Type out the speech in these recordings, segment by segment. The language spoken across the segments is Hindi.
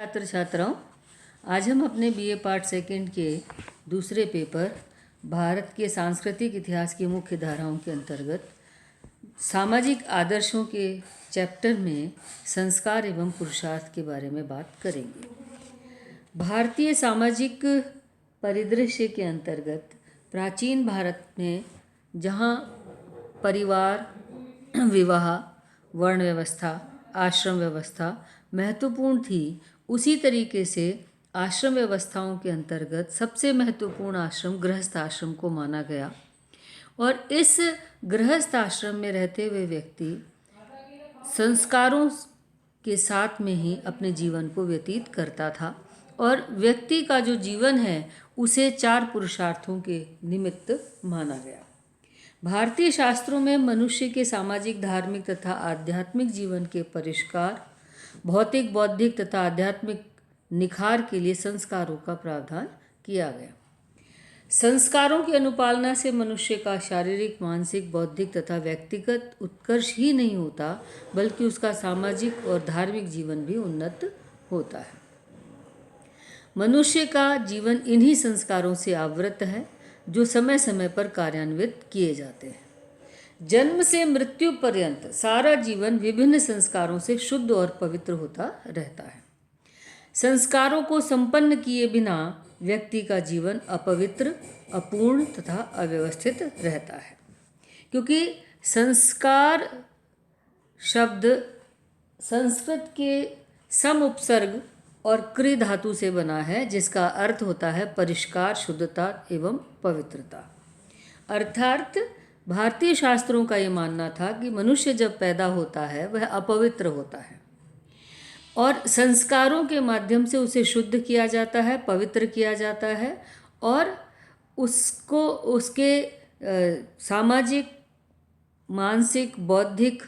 छात्र छात्राओं, आज हम अपने बीए पार्ट सेकंड के दूसरे पेपर भारत के सांस्कृतिक इतिहास की मुख्य धाराओं के अंतर्गत सामाजिक आदर्शों के चैप्टर में संस्कार एवं पुरुषार्थ के बारे में बात करेंगे। भारतीय सामाजिक परिदृश्य के अंतर्गत प्राचीन भारत में जहाँ परिवार, विवाह, वर्ण व्यवस्था, आश्रम व्यवस्था महत्वपूर्ण थी, उसी तरीके से आश्रम व्यवस्थाओं के अंतर्गत सबसे महत्वपूर्ण आश्रम गृहस्थ आश्रम को माना गया। और इस गृहस्थ आश्रम में रहते हुए व्यक्ति संस्कारों के साथ में ही अपने जीवन को व्यतीत करता था और व्यक्ति का जो जीवन है उसे 4 पुरुषार्थों के निमित्त माना गया। भारतीय शास्त्रों में मनुष्य के सामाजिक, धार्मिक तथा आध्यात्मिक जीवन के परिष्कार, भौतिक, बौद्धिक तथा आध्यात्मिक निखार के लिए संस्कारों का प्रावधान किया गया। संस्कारों की अनुपालना से मनुष्य का शारीरिक, मानसिक, बौद्धिक तथा व्यक्तिगत उत्कर्ष ही नहीं होता, बल्कि उसका सामाजिक और धार्मिक जीवन भी उन्नत होता है। मनुष्य का जीवन इन्हीं संस्कारों से आवृत है, जो समय समय पर कार्यान्वित किए जाते हैं। जन्म से मृत्यु पर्यंत सारा जीवन विभिन्न संस्कारों से शुद्ध और पवित्र होता रहता है। संस्कारों को संपन्न किए बिना व्यक्ति का जीवन अपवित्र, अपूर्ण तथा अव्यवस्थित रहता है, क्योंकि संस्कार शब्द संस्कृत के सम उपसर्ग और क्रि धातु से बना है, जिसका अर्थ होता है परिष्कार, शुद्धता एवं पवित्रता। अर्थात भारतीय शास्त्रों का ये मानना था कि मनुष्य जब पैदा होता है वह अपवित्र होता है और संस्कारों के माध्यम से उसे शुद्ध किया जाता है, पवित्र किया जाता है और उसको उसके सामाजिक, मानसिक, बौद्धिक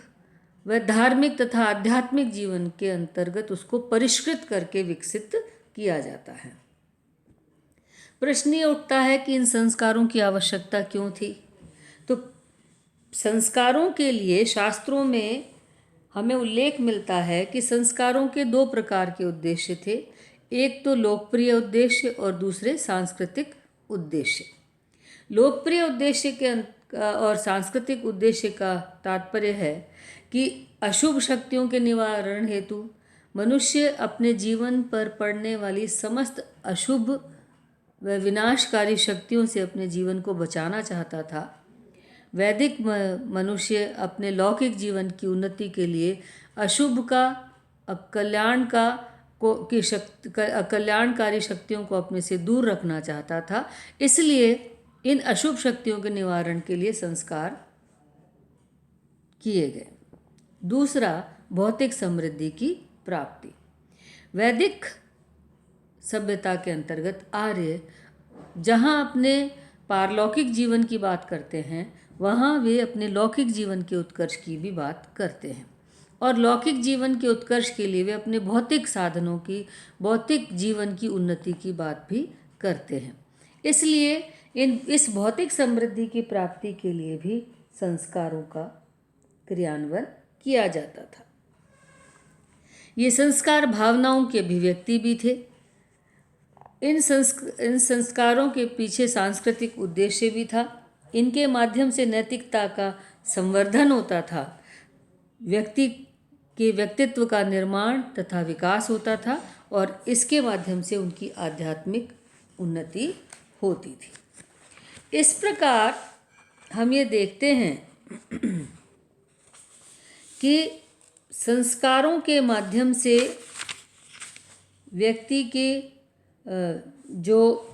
व धार्मिक तथा आध्यात्मिक जीवन के अंतर्गत उसको परिष्कृत करके विकसित किया जाता है। प्रश्न ये उठता है कि इन संस्कारों की आवश्यकता क्यों थी? तो संस्कारों के लिए शास्त्रों में हमें उल्लेख मिलता है कि संस्कारों के 2 प्रकार के उद्देश्य थे। एक तो लोकप्रिय उद्देश्य और दूसरे सांस्कृतिक उद्देश्य। लोकप्रिय उद्देश्य के और सांस्कृतिक उद्देश्य का तात्पर्य है कि अशुभ शक्तियों के निवारण हेतु मनुष्य अपने जीवन पर पड़ने वाली समस्त अशुभ व विनाशकारी शक्तियों से अपने जीवन को बचाना चाहता था। वैदिक मनुष्य अपने लौकिक जीवन की उन्नति के लिए अशुभ का, अकल्याणकारी शक्तियों को अपने से दूर रखना चाहता था। इसलिए इन अशुभ शक्तियों के निवारण के लिए संस्कार किए गए। दूसरा, भौतिक समृद्धि की प्राप्ति। वैदिक सभ्यता के अंतर्गत आर्य जहाँ अपने पारलौकिक जीवन की बात करते हैं, वहाँ वे अपने लौकिक जीवन के उत्कर्ष की भी बात करते हैं और लौकिक जीवन के उत्कर्ष के लिए वे अपने भौतिक साधनों की, भौतिक जीवन की उन्नति की बात भी करते हैं। इसलिए इस भौतिक समृद्धि की प्राप्ति के लिए भी संस्कारों का क्रियान्वयन किया जाता था। ये संस्कार भावनाओं की अभिव्यक्ति भी थे। इन संस्कारों के पीछे सांस्कृतिक उद्देश्य भी था। इनके माध्यम से नैतिकता का संवर्धन होता था, व्यक्ति के व्यक्तित्व का निर्माण तथा विकास होता था और इसके माध्यम से उनकी आध्यात्मिक उन्नति होती थी। इस प्रकार हम ये देखते हैं कि संस्कारों के माध्यम से व्यक्ति के जो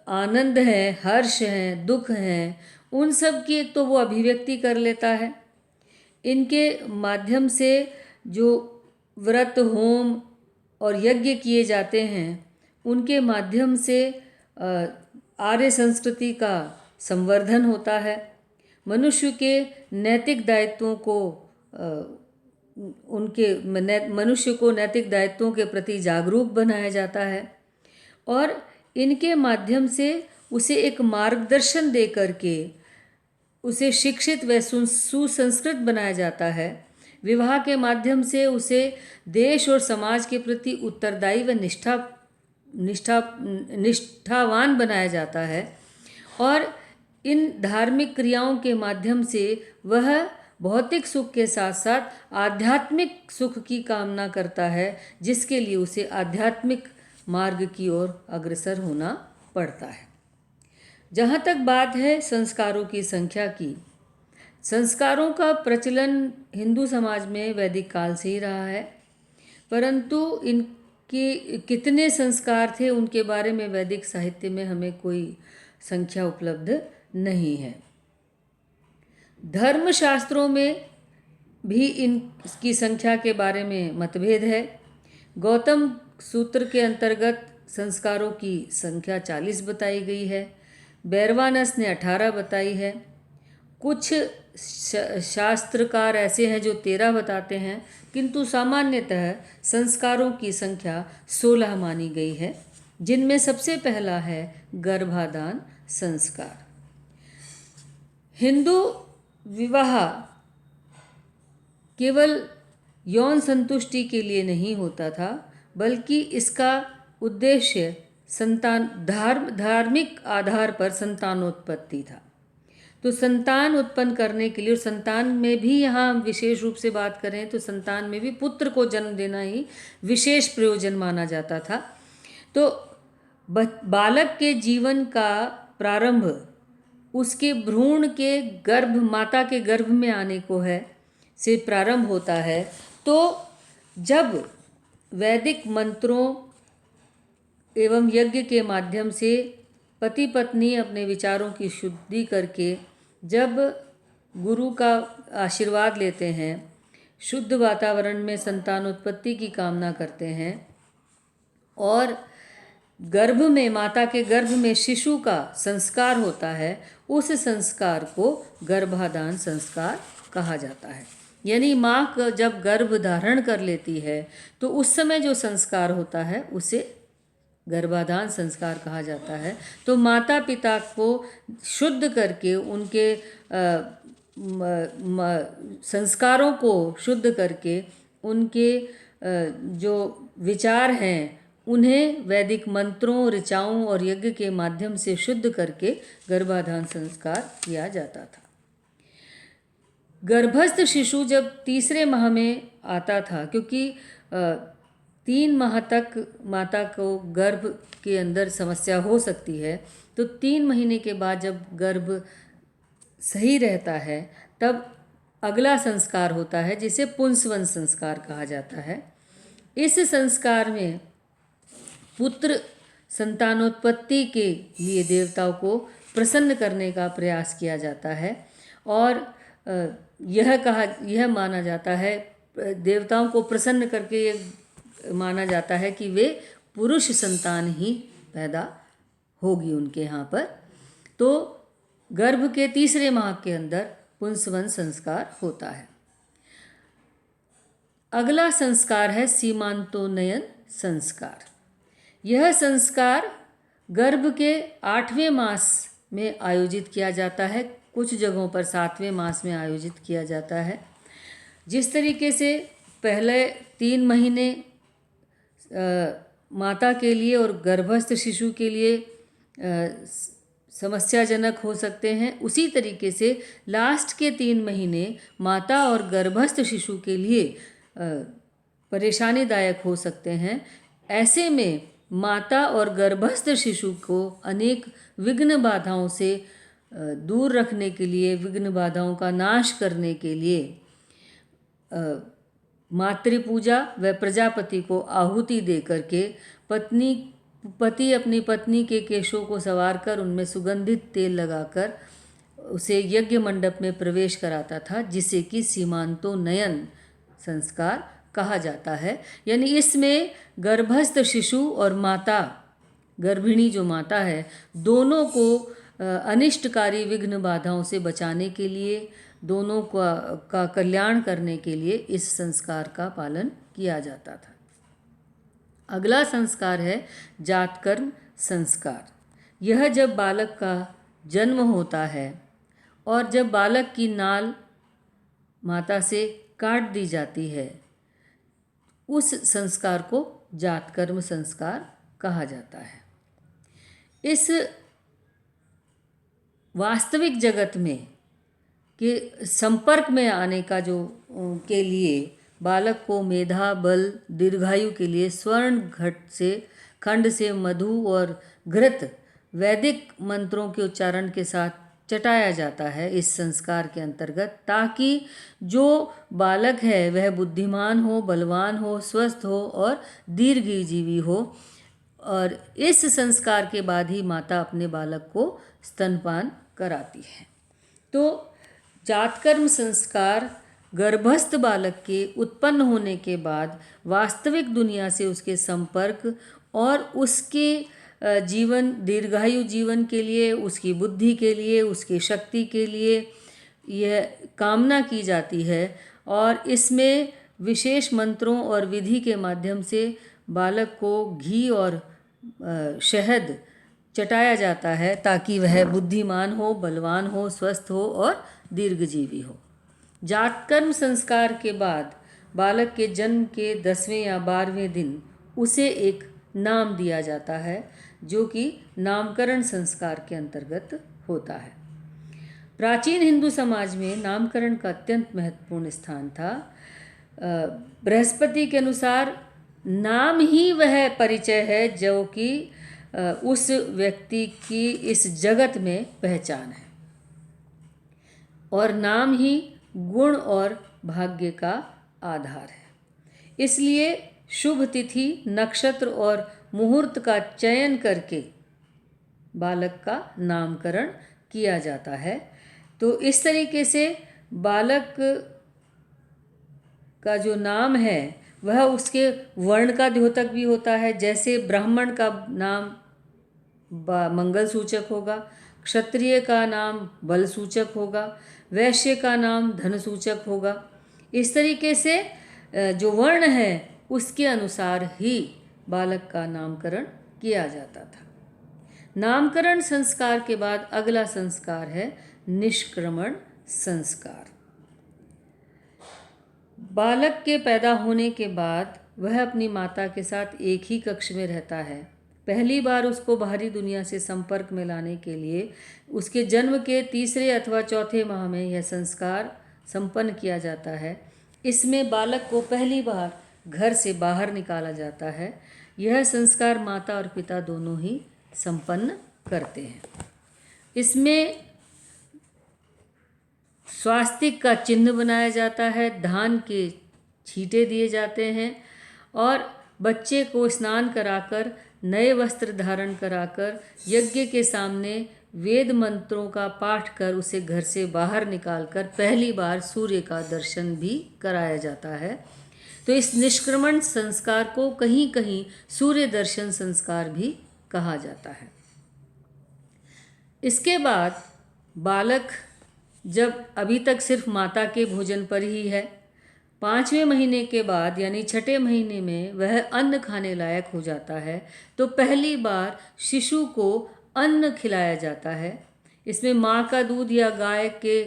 आनंद है, हर्ष है, दुख है, उन सब की एक तो वो अभिव्यक्ति कर लेता है। इनके माध्यम से जो व्रत, होम और यज्ञ किए जाते हैं, उनके माध्यम से आर्य संस्कृति का संवर्धन होता है। मनुष्य के नैतिक दायित्वों को मनुष्य को नैतिक दायित्वों के प्रति जागरूक बनाया जाता है और इनके माध्यम से उसे एक मार्गदर्शन दे करके उसे शिक्षित व सुसंस्कृत बनाया जाता है विवाह के माध्यम से उसे देश और समाज के प्रति उत्तरदायी व निष्ठावान बनाया जाता है और इन धार्मिक क्रियाओं के माध्यम से वह भौतिक सुख के साथ साथ आध्यात्मिक सुख की कामना करता है, जिसके लिए उसे आध्यात्मिक मार्ग की ओर अग्रसर होना पड़ता है। जहाँ तक बात है संस्कारों की संख्या की, संस्कारों का प्रचलन हिंदू समाज में वैदिक काल से ही रहा है, परंतु इनके कितने संस्कार थे उनके बारे में वैदिक साहित्य में हमें कोई संख्या उपलब्ध नहीं है। धर्मशास्त्रों में भी इनकी संख्या के बारे में मतभेद है। गौतम सूत्र के अंतर्गत संस्कारों की संख्या 40 बताई गई है, बैरवानस ने 18 बताई है। कुछ शास्त्रकार ऐसे हैं जो 13 बताते हैं, किंतु सामान्यतः संस्कारों की संख्या 16 मानी गई है, जिनमें सबसे पहला है गर्भाधान संस्कार। हिंदू विवाह केवल यौन संतुष्टि के लिए नहीं होता था, बल्कि इसका उद्देश्य धार्मिक आधार पर संतानोत्पत्ति था। तो संतान उत्पन्न करने के लिए, और संतान में भी यहाँ विशेष रूप से बात करें तो संतान में भी पुत्र को जन्म देना ही विशेष प्रयोजन माना जाता था। तो बालक के जीवन का प्रारंभ उसके भ्रूण के गर्भ, माता के गर्भ में आने को है से प्रारंभ होता है। तो जब वैदिक मंत्रों एवं यज्ञ के माध्यम से पति पत्नी अपने विचारों की शुद्धि करके जब गुरु का आशीर्वाद लेते हैं, शुद्ध वातावरण में संतानोत्पत्ति की कामना करते हैं और गर्भ में, माता के गर्भ में शिशु का संस्कार होता है, उस संस्कार को गर्भाधान संस्कार कहा जाता है। यानी माँ जब गर्भ धारण कर लेती है तो उस समय जो संस्कार होता है उसे गर्भाधान संस्कार कहा जाता है। तो माता पिता को शुद्ध करके, उनके संस्कारों को शुद्ध करके, उनके जो विचार हैं उन्हें वैदिक मंत्रों, ऋचाओं और यज्ञ के माध्यम से शुद्ध करके गर्भाधान संस्कार किया जाता था। गर्भस्थ शिशु जब तीसरे माह में आता था, क्योंकि 3 माह तक माता को गर्भ के अंदर समस्या हो सकती है, तो 3 महीने के बाद जब गर्भ सही रहता है तब अगला संस्कार होता है जिसे पुंसवन संस्कार कहा जाता है। इस संस्कार में पुत्र संतानोत्पत्ति के लिए देवताओं को प्रसन्न करने का प्रयास किया जाता है और यह माना जाता है, देवताओं को प्रसन्न करके ये माना जाता है कि वे पुरुष संतान ही पैदा होगी उनके यहाँ पर। तो गर्भ के तीसरे माह के अंदर पुंसवन संस्कार होता है। अगला संस्कार है सीमांतोन्नयन संस्कार। यह संस्कार गर्भ के 8वें मास में आयोजित किया जाता है, कुछ जगहों पर 7वें मास में आयोजित किया जाता है। जिस तरीके से पहले 3 महीने माता के लिए और गर्भस्थ शिशु के लिए समस्याजनक हो सकते हैं, उसी तरीके से लास्ट के 3 महीने माता और गर्भस्थ शिशु के लिए परेशानीदायक हो सकते हैं। ऐसे में माता और गर्भस्थ शिशु को अनेक विघ्न बाधाओं से दूर रखने के लिए, विघ्न बाधाओं का नाश करने के लिए मातृपूजा व प्रजापति को आहुति दे करके पति अपनी पत्नी के केशों को संवार कर उनमें सुगंधित तेल लगाकर उसे यज्ञ मंडप में प्रवेश कराता था, जिसे कि सीमांतोन्नयन संस्कार कहा जाता है। यानी इसमें गर्भस्थ शिशु और माता, गर्भिणी जो माता है, दोनों को अनिष्टकारी विघ्न बाधाओं से बचाने के लिए, दोनों का कल्याण करने के लिए इस संस्कार का पालन किया जाता था। अगला संस्कार है जातकर्म संस्कार। यह जब बालक का जन्म होता है और जब बालक की नाल माता से काट दी जाती है, उस संस्कार को जात कर्म संस्कार कहा जाता है। इस वास्तविक जगत में के संपर्क में आने का जो के लिए बालक को मेधा, बल, दीर्घायु के लिए स्वर्ण खंड से मधु और घृत वैदिक मंत्रों के उच्चारण के साथ चटाया जाता है इस संस्कार के अंतर्गत, ताकि जो बालक है वह बुद्धिमान हो, बलवान हो, स्वस्थ हो और दीर्घजीवी हो। और इस संस्कार के बाद ही माता अपने बालक को स्तनपान कराती है। तो जातकर्म संस्कार गर्भस्थ बालक के उत्पन्न होने के बाद वास्तविक दुनिया से उसके संपर्क और उसके जीवन, दीर्घायु जीवन के लिए, उसकी बुद्धि के लिए, उसकी शक्ति के लिए यह कामना की जाती है। और इसमें विशेष मंत्रों और विधि के माध्यम से बालक को घी और शहद चटाया जाता है, ताकि वह बुद्धिमान हो, बलवान हो, स्वस्थ हो और दीर्घजीवी हो। जातकर्म संस्कार के बाद बालक के जन्म के 10वें या 12वें दिन उसे एक नाम दिया जाता है, जो कि नामकरण संस्कार के अंतर्गत होता है। प्राचीन हिंदू समाज में नामकरण का अत्यंत महत्वपूर्ण स्थान था। बृहस्पति के अनुसार नाम ही वह परिचय है जो कि उस व्यक्ति की इस जगत में पहचान है, और नाम ही गुण और भाग्य का आधार है। इसलिए शुभ तिथि, नक्षत्र और मुहूर्त का चयन करके बालक का नामकरण किया जाता है। तो इस तरीके से बालक का जो नाम है वह उसके वर्ण का द्योतक भी होता है। जैसे ब्राह्मण का नाम मंगल सूचक होगा, क्षत्रिय का नाम बल सूचक होगा, वैश्य का नाम धन सूचक होगा। इस तरीके से जो वर्ण है उसके अनुसार ही बालक का नामकरण किया जाता था। नामकरण संस्कार के बाद अगला संस्कार है निष्क्रमण संस्कार। बालक के पैदा होने के बाद वह अपनी माता के साथ एक ही कक्ष में रहता है। पहली बार उसको बाहरी दुनिया से संपर्क में लाने के लिए उसके जन्म के 3 अथवा 4 माह में यह संस्कार संपन्न किया जाता है। इसमें बालक को पहली बार घर से बाहर निकाला जाता है। यह संस्कार माता और पिता दोनों ही संपन्न करते हैं। इसमें स्वास्तिक का चिन्ह बनाया जाता है, धान के छींटे दिए जाते हैं और बच्चे को स्नान कराकर, नए वस्त्र धारण कराकर, यज्ञ के सामने वेद मंत्रों का पाठ कर उसे घर से बाहर निकालकर पहली बार सूर्य का दर्शन भी कराया जाता है। तो इस निष्क्रमण संस्कार को कहीं कहीं सूर्य दर्शन संस्कार भी कहा जाता है। इसके बाद बालक जब अभी तक सिर्फ माता के भोजन पर ही है, 5वें महीने के बाद यानी 6ठे महीने में वह अन्न खाने लायक हो जाता है। तो पहली बार शिशु को अन्न खिलाया जाता है। इसमें माँ का दूध या गाय के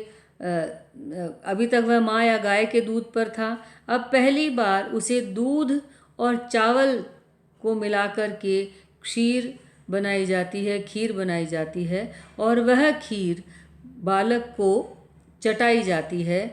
अभी तक वह माँ या गाय के दूध पर था। अब पहली बार उसे दूध और चावल को मिलाकर के खीर बनाई जाती है, खीर बनाई जाती है और वह खीर बालक को चटाई जाती है।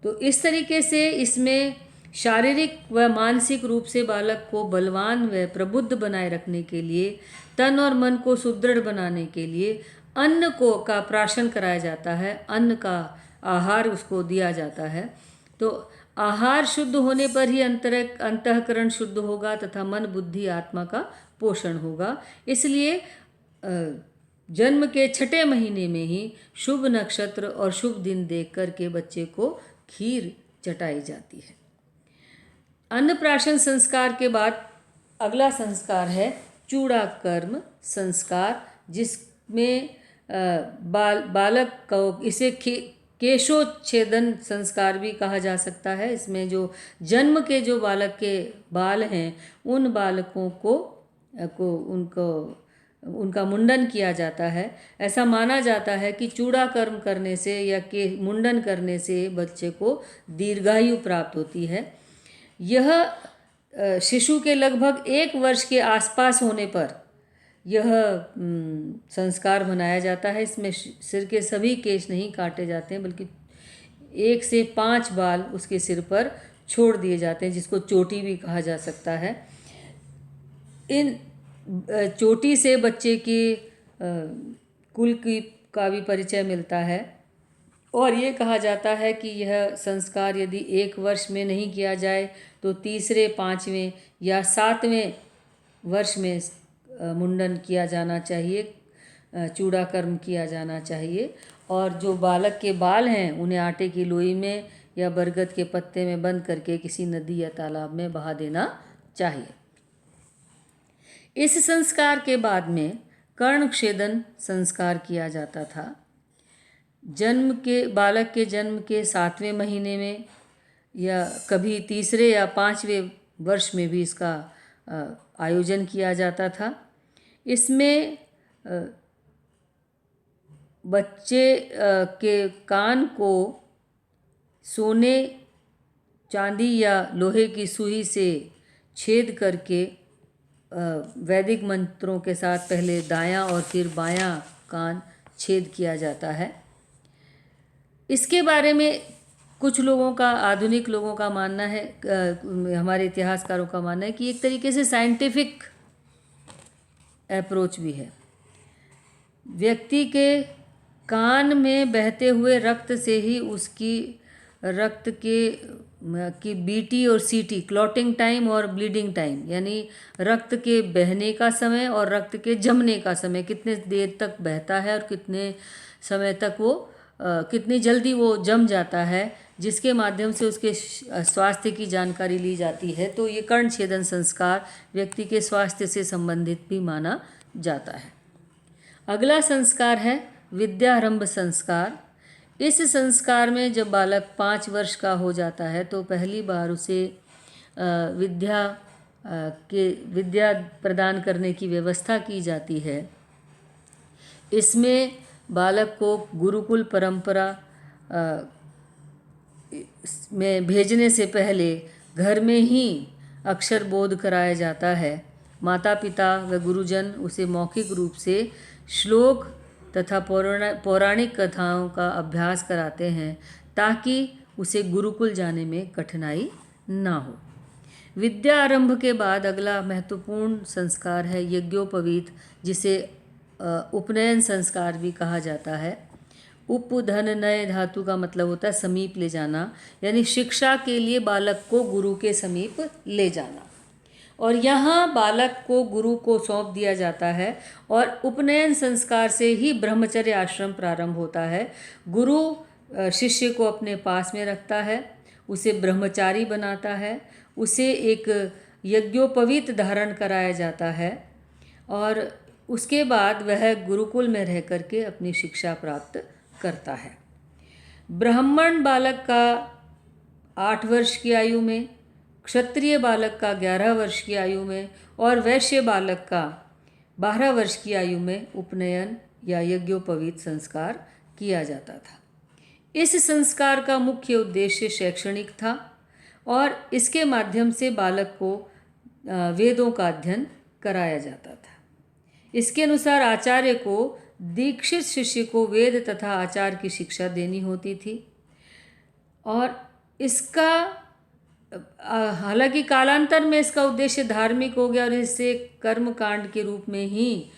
तो इस तरीके से इसमें शारीरिक व मानसिक रूप से बालक को बलवान व प्रबुद्ध बनाए रखने के लिए, तन और मन को सुदृढ़ बनाने के लिए अन्न का प्राशन कराया जाता है, अन्न का आहार उसको दिया जाता है। तो आहार शुद्ध होने पर ही अंतःकरण शुद्ध होगा तथा मन, बुद्धि, आत्मा का पोषण होगा। इसलिए जन्म के 6ठे महीने में ही शुभ नक्षत्र और शुभ दिन देख करके बच्चे को खीर चटाई जाती है। अन्नप्राशन संस्कार के बाद अगला संस्कार है चूड़ाकर्म संस्कार, जिसमें बालक को इसे केशोच्छेदन संस्कार भी कहा जा सकता है। इसमें जो जन्म के जो बालक के बाल हैं उन बालकों को उनको उनका मुंडन किया जाता है। ऐसा माना जाता है कि चूड़ा कर्म करने से या के मुंडन करने से बच्चे को दीर्घायु प्राप्त होती है। यह शिशु के लगभग 1 वर्ष के आसपास होने पर यह संस्कार मनाया जाता है। इसमें सिर के सभी केश नहीं काटे जाते हैं, बल्कि 1 से 5 बाल उसके सिर पर छोड़ दिए जाते हैं, जिसको चोटी भी कहा जा सकता है। इन चोटी से बच्चे की कुल की का भी परिचय मिलता है और ये कहा जाता है कि यह संस्कार यदि 1 वर्ष में नहीं किया जाए तो तीसरे, 5वें या 7वें वर्ष में मुंडन किया जाना चाहिए, चूड़ा कर्म किया जाना चाहिए। और जो बालक के बाल हैं उन्हें आटे की लोई में या बरगद के पत्ते में बंद करके किसी नदी या तालाब में बहा देना चाहिए। इस संस्कार के बाद में कर्णछेदन संस्कार किया जाता था। बालक के जन्म के 7वें महीने में या कभी तीसरे या 5वें वर्ष में भी इसका आयोजन किया जाता था। इसमें बच्चे के कान को सोने, चांदी या लोहे की सुई से छेद करके वैदिक मंत्रों के साथ पहले दायां और फिर बायां कान छेद किया जाता है। इसके बारे में कुछ लोगों का, आधुनिक लोगों का मानना है, हमारे इतिहासकारों का मानना है कि एक तरीके से साइंटिफिक अप्रोच भी है। व्यक्ति के कान में बहते हुए रक्त से ही उसकी रक्त की बीटी और सीटी, क्लॉटिंग टाइम और ब्लीडिंग टाइम, यानी रक्त के बहने का समय और रक्त के जमने का समय, कितने देर तक बहता है और कितने समय तक वो कितनी जल्दी वो जम जाता है, जिसके माध्यम से उसके स्वास्थ्य की जानकारी ली जाती है। तो ये कर्णछेदन संस्कार व्यक्ति के स्वास्थ्य से संबंधित भी माना जाता है। अगला संस्कार है विद्यारंभ संस्कार। इस संस्कार में जब बालक 5 वर्ष का हो जाता है तो पहली बार उसे विद्या प्रदान करने की व्यवस्था की जाती है। इसमें बालक को गुरुकुल परंपरा में भेजने से पहले घर में ही अक्षर बोध कराया जाता है। माता पिता व गुरुजन उसे मौखिक रूप से श्लोक तथा पौराणिक कथाओं का अभ्यास कराते हैं ताकि उसे गुरुकुल जाने में कठिनाई ना हो। विद्या आरंभ के बाद अगला महत्वपूर्ण संस्कार है यज्ञोपवीत, जिसे उपनयन संस्कार भी कहा जाता है। उप धन नय धातु का मतलब होता है समीप ले जाना, यानी शिक्षा के लिए बालक को गुरु के समीप ले जाना। और यहाँ बालक को गुरु को सौंप दिया जाता है और उपनयन संस्कार से ही ब्रह्मचर्य आश्रम प्रारंभ होता है। गुरु शिष्य को अपने पास में रखता है, उसे ब्रह्मचारी बनाता है, उसे एक यज्ञोपवीत धारण कराया जाता है और उसके बाद वह गुरुकुल में रह करके अपनी शिक्षा प्राप्त करता है। ब्राह्मण बालक का 8 वर्ष की आयु में, क्षत्रिय बालक का 11 वर्ष की आयु में और वैश्य बालक का 12 वर्ष की आयु में उपनयन या यज्ञोपवीत संस्कार किया जाता था। इस संस्कार का मुख्य उद्देश्य शैक्षणिक था और इसके माध्यम से बालक को वेदों का अध्ययन कराया जाता था। इसके अनुसार आचार्य को दीक्षित शिष्य को वेद तथा आचार की शिक्षा देनी होती थी और इसका हालांकि कालांतर में इसका उद्देश्य धार्मिक हो गया और इसे कर्म कांड के रूप में ही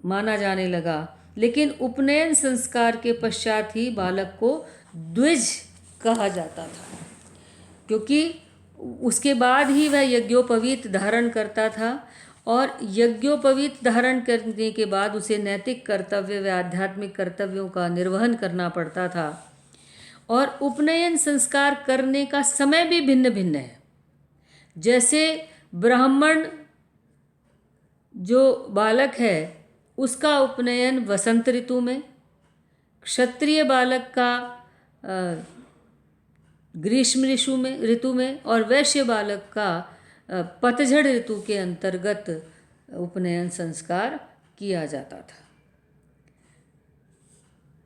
माना जाने लगा। लेकिन उपनयन संस्कार के पश्चात ही बालक को द्विज कहा जाता था, क्योंकि उसके बाद ही वह यज्ञोपवीत धारण करता था और यज्ञोपवीत धारण करने के बाद उसे नैतिक कर्तव्य व आध्यात्मिक कर्तव्यों का निर्वहन करना पड़ता था। और उपनयन संस्कार करने का समय भी भिन्न भिन्न है। जैसे ब्राह्मण जो बालक है उसका उपनयन वसंत ऋतु में, क्षत्रिय बालक का ग्रीष्म ऋतु में और वैश्य बालक का पतझड़ ऋतु के अंतर्गत उपनयन संस्कार किया जाता था।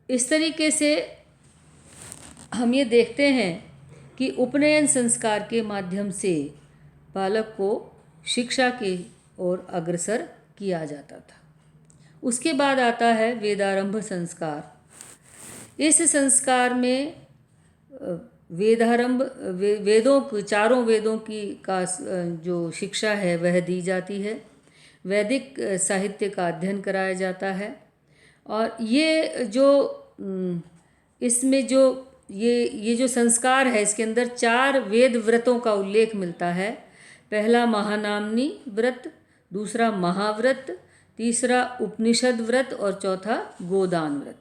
इस तरीके से हम ये देखते हैं कि उपनयन संस्कार के माध्यम से बालक को शिक्षा की ओर अग्रसर किया जाता था। उसके बाद आता है वेदारंभ संस्कार। इस संस्कार में वेदारंभ वेदों चारों वेदों की का जो शिक्षा है वह दी जाती है। वैदिक साहित्य का अध्ययन कराया जाता है। और ये जो इसमें जो ये जो संस्कार है, इसके अंदर 4 वेद व्रतों का उल्लेख मिलता है। पहला महानामनी व्रत, दूसरा महाव्रत, तीसरा उपनिषद व्रत और चौथा गोदान व्रत।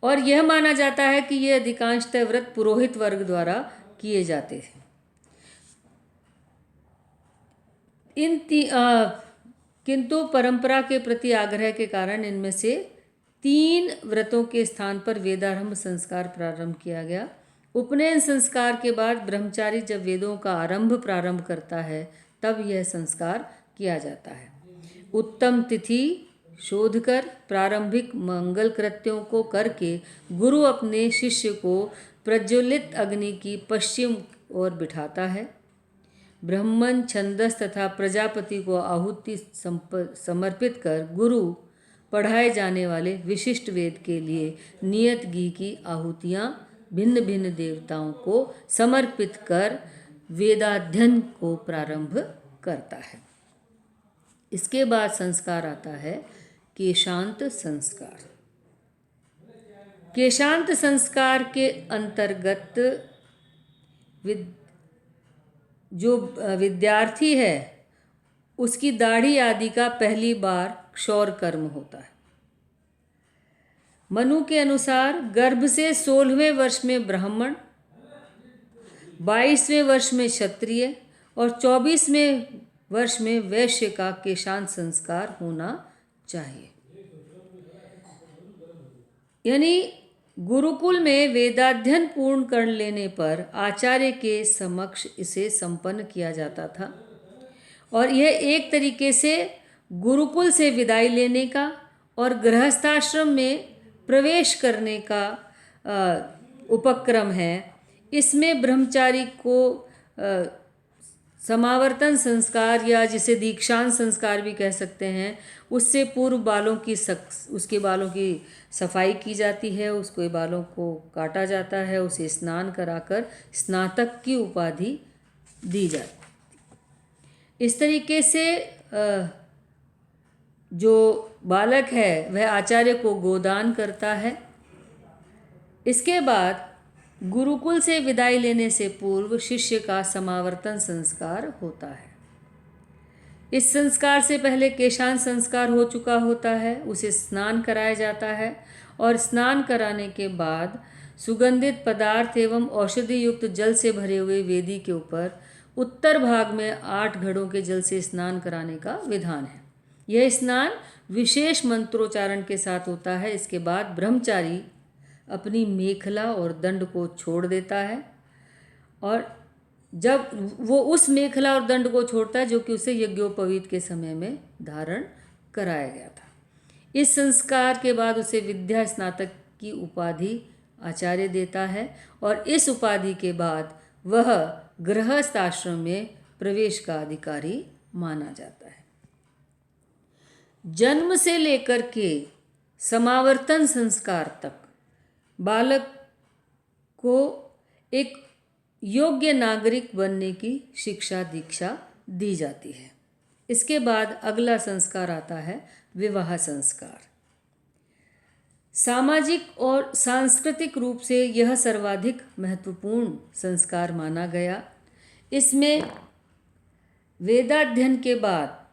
और यह माना जाता है कि ये अधिकांशतः व्रत पुरोहित वर्ग द्वारा किए जाते थे। किंतु परंपरा के प्रति आग्रह के कारण इनमें से 3 व्रतों के स्थान पर वेदारंभ संस्कार प्रारंभ किया गया। उपनयन संस्कार के बाद ब्रह्मचारी जब वेदों का प्रारंभ करता है तब यह संस्कार किया जाता है। उत्तम तिथि शोध कर प्रारंभिक मंगल कृत्यों को करके गुरु अपने शिष्य को प्रज्वलित अग्नि की पश्चिम ओर बिठाता है। ब्राह्मण, छंदस तथा प्रजापति को आहुति समर्पित कर गुरु पढ़ाए जाने वाले विशिष्ट वेद के लिए नियत घी की आहुतियाँ भिन्न भिन्न देवताओं को समर्पित कर वेदाध्ययन को प्रारंभ करता है। इसके बाद संस्कार आता है केशांत संस्कार। केशांत संस्कार के अंतर्गत जो विद्यार्थी है उसकी दाढ़ी आदि का पहली बार क्षौर कर्म होता है। मनु के अनुसार गर्भ से 16वें वर्ष में ब्राह्मण, 22वें वर्ष में क्षत्रिय और 24वें वर्ष में वैश्य का केशांत संस्कार होना चाहिए। यानी गुरुकुल में वेदाध्ययन पूर्ण कर लेने पर आचार्य के समक्ष इसे संपन्न किया जाता था। और यह एक तरीके से गुरुकुल से विदाई लेने का और गृहस्थाश्रम में प्रवेश करने का उपक्रम है। इसमें ब्रह्मचारी को समावर्तन संस्कार या जिसे दीक्षांत संस्कार भी कह सकते हैं, उससे पूर्व उसके बालों की सफाई की जाती है, उसके बालों को काटा जाता है, उसे स्नान कराकर स्नातक की उपाधि दी जाती। इस तरीके से जो बालक है वह आचार्य को गोदान करता है। इसके बाद गुरुकुल से विदाई लेने से पूर्व शिष्य का समावर्तन संस्कार होता है। इस संस्कार से पहले केशांत संस्कार हो चुका होता है, उसे स्नान कराया जाता है और स्नान कराने के बाद सुगंधित पदार्थ एवं औषधि युक्त जल से भरे हुए वेदी के ऊपर उत्तर भाग में 8 घड़ों के जल से स्नान कराने का विधान है। यह स्नान विशेष मंत्रोच्चारण के साथ होता है। इसके बाद ब्रह्मचारी अपनी मेखला और दंड को छोड़ देता है और जब वो उस मेखला और दंड को छोड़ता है जो कि उसे यज्ञोपवीत के समय में धारण कराया गया था। इस संस्कार के बाद उसे विद्या स्नातक की उपाधि आचार्य देता है और इस उपाधि के बाद वह गृहस्थ आश्रम में प्रवेश का अधिकारी माना जाता है। जन्म से लेकर के समावर्तन संस्कार तक बालक को एक योग्य नागरिक बनने की शिक्षा दीक्षा दी जाती है। इसके बाद अगला संस्कार आता है विवाह संस्कार। सामाजिक और सांस्कृतिक रूप से यह सर्वाधिक महत्वपूर्ण संस्कार माना गया। इसमें वेदाध्ययन के बाद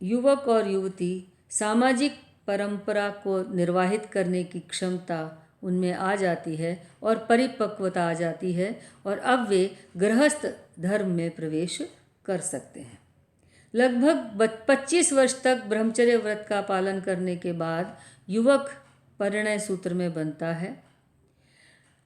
युवक और युवती सामाजिक परंपरा को निर्वाहित करने की क्षमता उनमें आ जाती है और परिपक्वता आ जाती है और अब वे गृहस्थ धर्म में प्रवेश कर सकते हैं। लगभग 25 वर्ष तक ब्रह्मचर्य व्रत का पालन करने के बाद युवक परिणय सूत्र में बनता है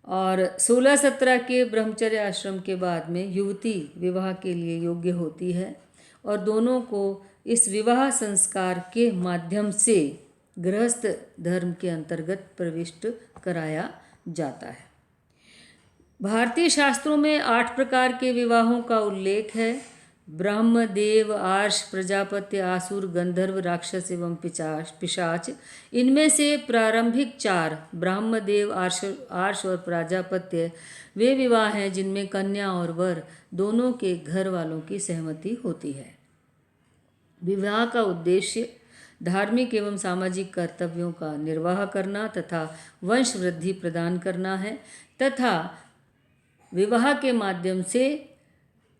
और 16-17 के ब्रह्मचर्य आश्रम के बाद में युवती विवाह के लिए योग्य होती है और दोनों को इस विवाह संस्कार के माध्यम से गृहस्थ धर्म के अंतर्गत प्रविष्ट कराया जाता है। भारतीय शास्त्रों में 8 प्रकार के विवाहों का उल्लेख है। ब्रह्म, देव, आर्ष, प्रजापत्य, आसुर, गंधर्व, राक्षस एवं पिशाच। इनमें से प्रारंभिक 4 ब्रह्म, देव, आर्ष और प्रजापत्य वे विवाह हैं जिनमें कन्या और वर दोनों के घर वालों की सहमति होती है। विवाह का उद्देश्य धार्मिक एवं सामाजिक कर्तव्यों का निर्वाह करना तथा वंश वृद्धि प्रदान करना है तथा विवाह के माध्यम से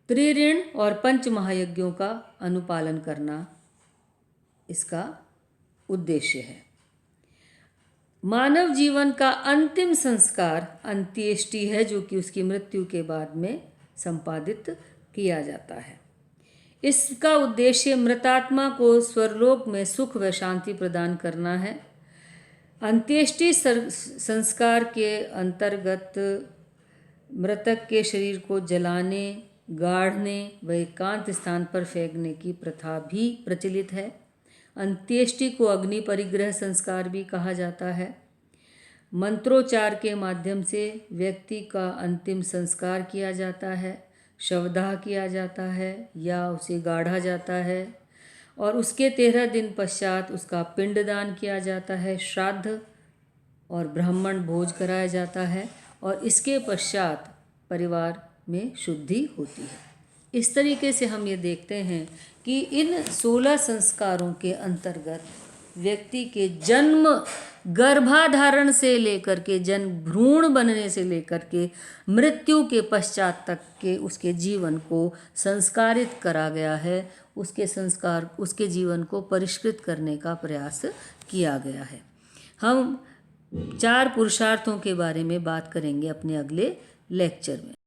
त्रिऋण और पंच महायज्ञों का अनुपालन करना इसका उद्देश्य है। मानव जीवन का अंतिम संस्कार अंत्येष्टि है, जो कि उसकी मृत्यु के बाद में संपादित किया जाता है। इसका उद्देश्य मृतात्मा को स्वर्लोक में सुख व शांति प्रदान करना है। अंत्येष्टि संस्कार के अंतर्गत मृतक के शरीर को जलाने, गाड़ने व एकांत स्थान पर फेंकने की प्रथा भी प्रचलित है। अंत्येष्टि को अग्नि परिग्रह संस्कार भी कहा जाता है। मंत्रोच्चार के माध्यम से व्यक्ति का अंतिम संस्कार किया जाता है, शवदाह किया जाता है या उसे गाढ़ा जाता है और उसके 13 दिन पश्चात उसका पिंडदान किया जाता है, श्राद्ध और ब्राह्मण भोज कराया जाता है और इसके पश्चात परिवार में शुद्धि होती है। इस तरीके से हम ये देखते हैं कि इन 16 संस्कारों के अंतर्गत व्यक्ति के जन्म, गर्भाधारण से लेकर के जन्म, भ्रूण बनने से लेकर के मृत्यु के पश्चात तक के उसके जीवन को संस्कारित करा गया है। उसके जीवन को परिष्कृत करने का प्रयास किया गया है। हम 4 पुरुषार्थों के बारे में बात करेंगे अपने अगले लेक्चर में।